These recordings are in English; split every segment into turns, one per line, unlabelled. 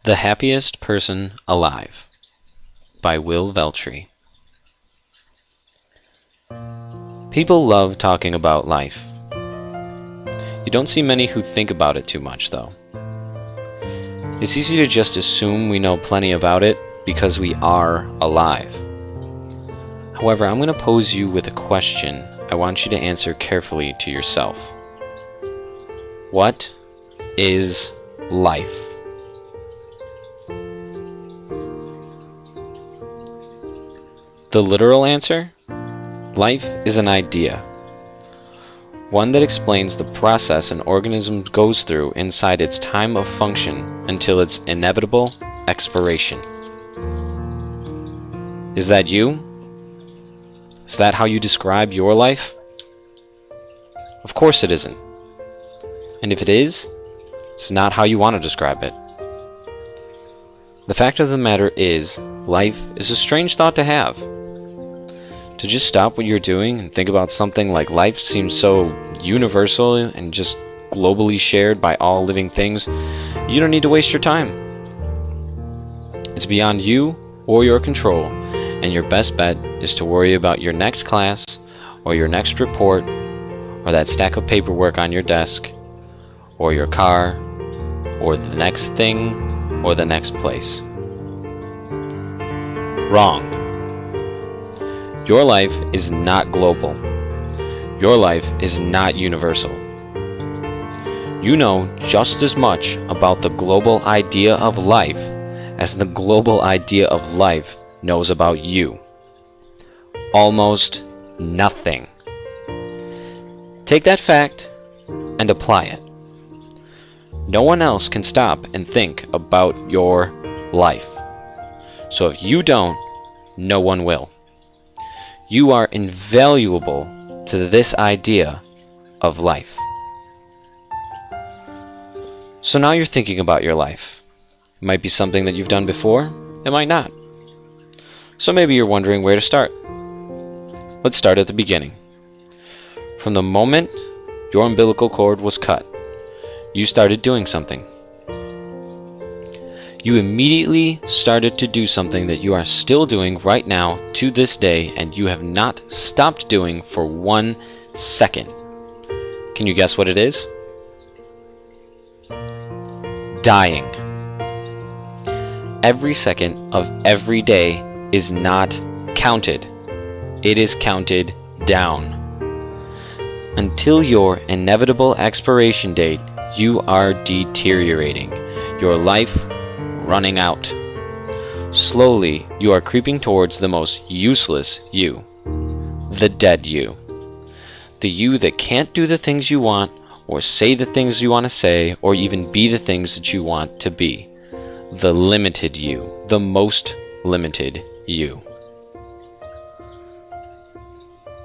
The Happiest Person Alive by Will Veltri. People love talking about life. You don't see many who think about it too much, though. It's easy to just assume we know plenty about it because we are alive. However, I'm going to pose you with a question I want you to answer carefully to yourself. What is life? The literal answer? Life is an idea. One that explains the process an organism goes through inside its time of function until its inevitable expiration. Is that you? Is that how you describe your life? Of course it isn't. And if it is, it's not how you want to describe it. The fact of the matter is, life is a strange thought to have. To just stop what you're doing and think about something like life seems so universal and just globally shared by all living things, you don't need to waste your time. It's beyond you or your control, and your best bet is to worry about your next class, or your next report, or that stack of paperwork on your desk, or your car, or the next thing, or the next place. Wrong. Your life is not global. Your life is not universal. You know just as much about the global idea of life as the global idea of life knows about you. Almost nothing. Take that fact and apply it. No one else can stop and think about your life. So if you don't, no one will. You are invaluable to this idea of life. So now you're thinking about your life. It might be something that you've done before, it might not. So maybe you're wondering where to start. Let's start at the beginning. From the moment your umbilical cord was cut, you started doing something. You immediately started to do something that you are still doing right now to this day, and you have not stopped doing for 1 second. Can you guess what it is? Dying. Every second of every day is not counted. It is counted down. Until your inevitable expiration date, you are deteriorating. Your life running out. Slowly, you are creeping towards the most useless you. The dead you. The you that can't do the things you want, or say the things you want to say, or even be the things that you want to be. The limited you. The most limited you.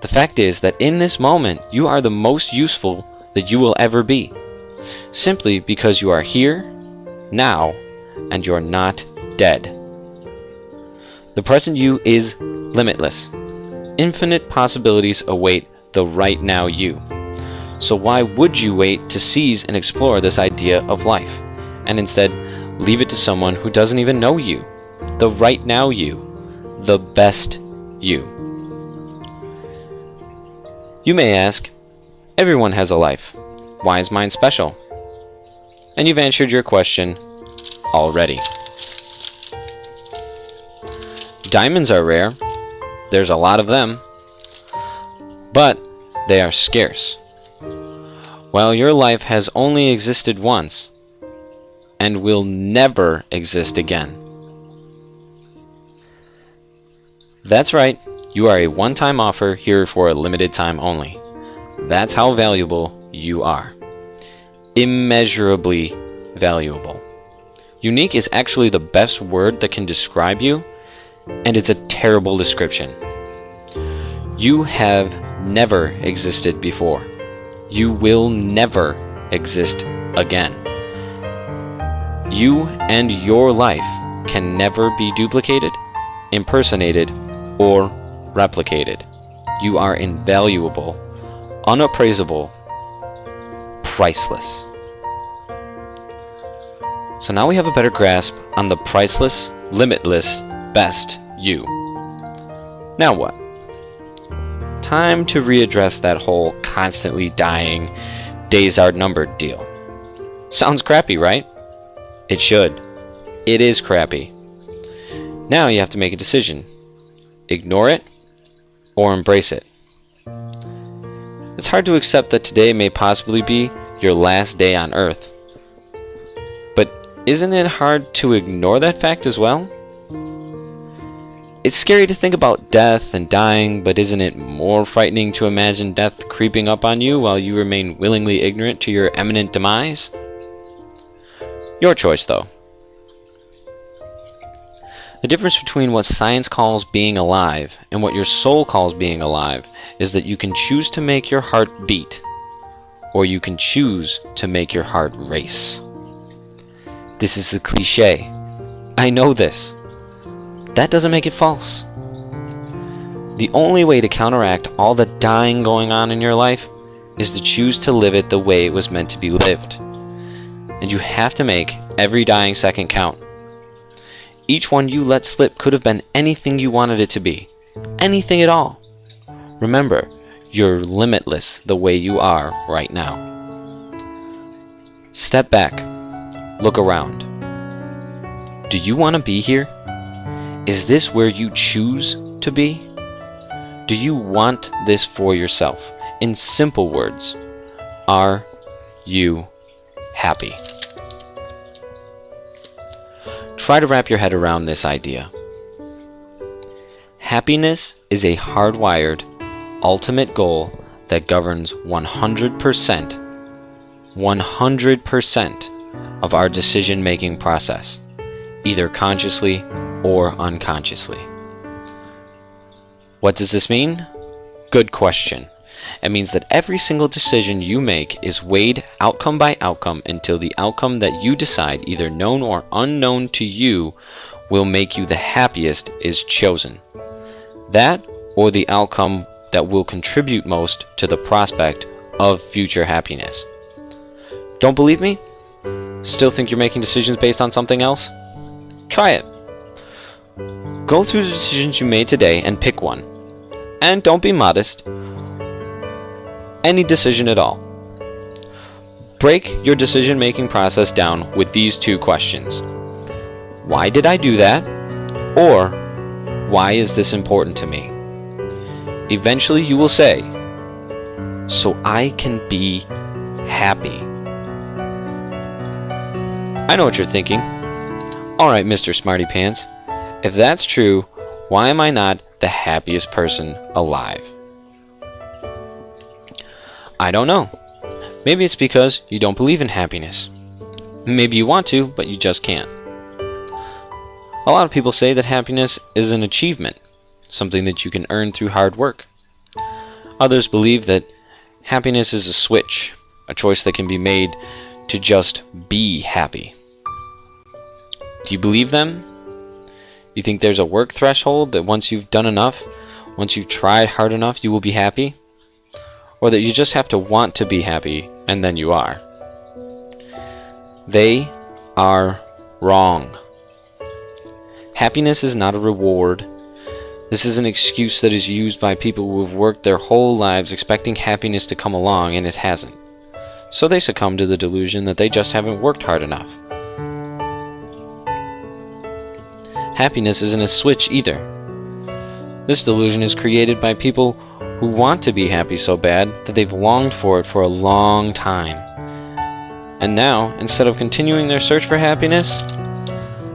The fact is that in this moment, you are the most useful that you will ever be. Simply because you are here, now, and you're not dead. The present you is limitless. Infinite possibilities await the right now you. So why would you wait to seize and explore this idea of life, and instead leave it to someone who doesn't even know you? The right now you. The best you. You may ask, everyone has a life. Why is mine special? And you've answered your question already. Diamonds are rare. There's a lot of them. But they are scarce. While your life has only existed once and will never exist again. That's right. You are a one-time offer here for a limited time only. That's how valuable you are. Immeasurably valuable. Unique is actually the best word that can describe you, and it's a terrible description. You have never existed before. You will never exist again. You and your life can never be duplicated, impersonated, or replicated. You are invaluable, unappraisable, priceless. So now we have a better grasp on the priceless, limitless, best you. Now what? Time to readdress that whole constantly dying, days are numbered deal. Sounds crappy, right? It should. It is crappy. Now you have to make a decision. Ignore it or embrace it. It's hard to accept that today may possibly be your last day on Earth. But isn't it hard to ignore that fact as well? It's scary to think about death and dying, but isn't it more frightening to imagine death creeping up on you while you remain willingly ignorant to your imminent demise? Your choice, though. The difference between what science calls being alive and what your soul calls being alive is that you can choose to make your heart beat, or you can choose to make your heart race. This is a cliche. I know this. That doesn't make it false. The only way to counteract all the dying going on in your life is to choose to live it the way it was meant to be lived. And you have to make every dying second count. Each one you let slip could have been anything you wanted it to be. Anything at all. Remember, you're limitless the way you are right now. Step back. Look around. Do you want to be here? Is this where you choose to be? Do you want this for yourself? In simple words, are you happy? Try to wrap your head around this idea. Happiness is a hardwired, ultimate goal that governs 100% of our decision-making process, either consciously or unconsciously. What does this mean? Good question. It means that every single decision you make is weighed outcome by outcome until the outcome that you decide, either known or unknown to you, will make you the happiest is chosen. That or the outcome that will contribute most to the prospect of future happiness. Don't believe me? Still think you're making decisions based on something else? Try it. Go through the decisions you made today and pick one. And don't be modest. Any decision at all. Break your decision-making process down with these two questions. Why did I do that? Or, why is this important to me? Eventually you will say, so I can be happy. I know what you're thinking. Alright, Mr. Smarty Pants, if that's true, why am I not the happiest person alive? I don't know. Maybe it's because you don't believe in happiness. Maybe you want to, but you just can't. A lot of people say that happiness is an achievement, something that you can earn through hard work. Others believe that happiness is a switch, a choice that can be made to just be happy. Do you believe them? You think there's a work threshold that once you've done enough, once you've tried hard enough, you will be happy? Or that you just have to want to be happy, and then you are? They are wrong. Happiness is not a reward. This is an excuse that is used by people who have worked their whole lives expecting happiness to come along, and it hasn't. So they succumb to the delusion that they just haven't worked hard enough. Happiness isn't a switch either. This delusion is created by people who want to be happy so bad that they've longed for it for a long time. And now, instead of continuing their search for happiness,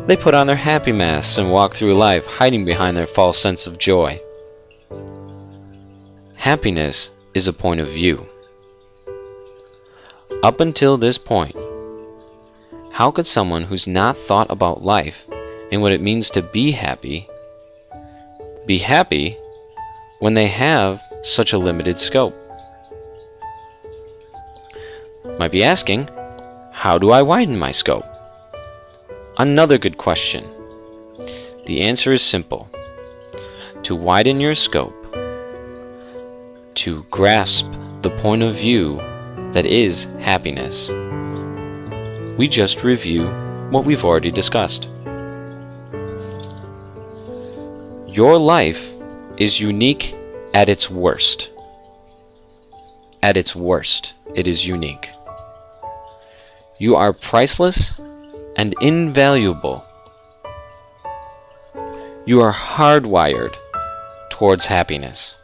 they put on their happy masks and walk through life hiding behind their false sense of joy. Happiness is a point of view. Up until this point, how could someone who's not thought about life and what it means to be happy when they have such a limited scope? Might be asking, how do I widen my scope? Another good question. The answer is simple. To widen your scope, to grasp the point of view that is happiness, we just review what we've already discussed. Your life is unique at its worst. At its worst, it is unique. You are priceless and invaluable. You are hardwired towards happiness.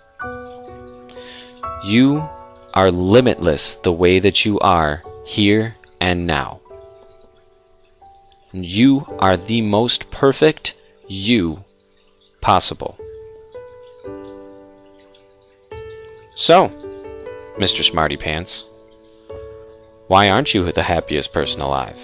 You are limitless the way that you are here and now. You are the most perfect you possible. So, Mr. Smarty Pants, why aren't you the happiest person alive?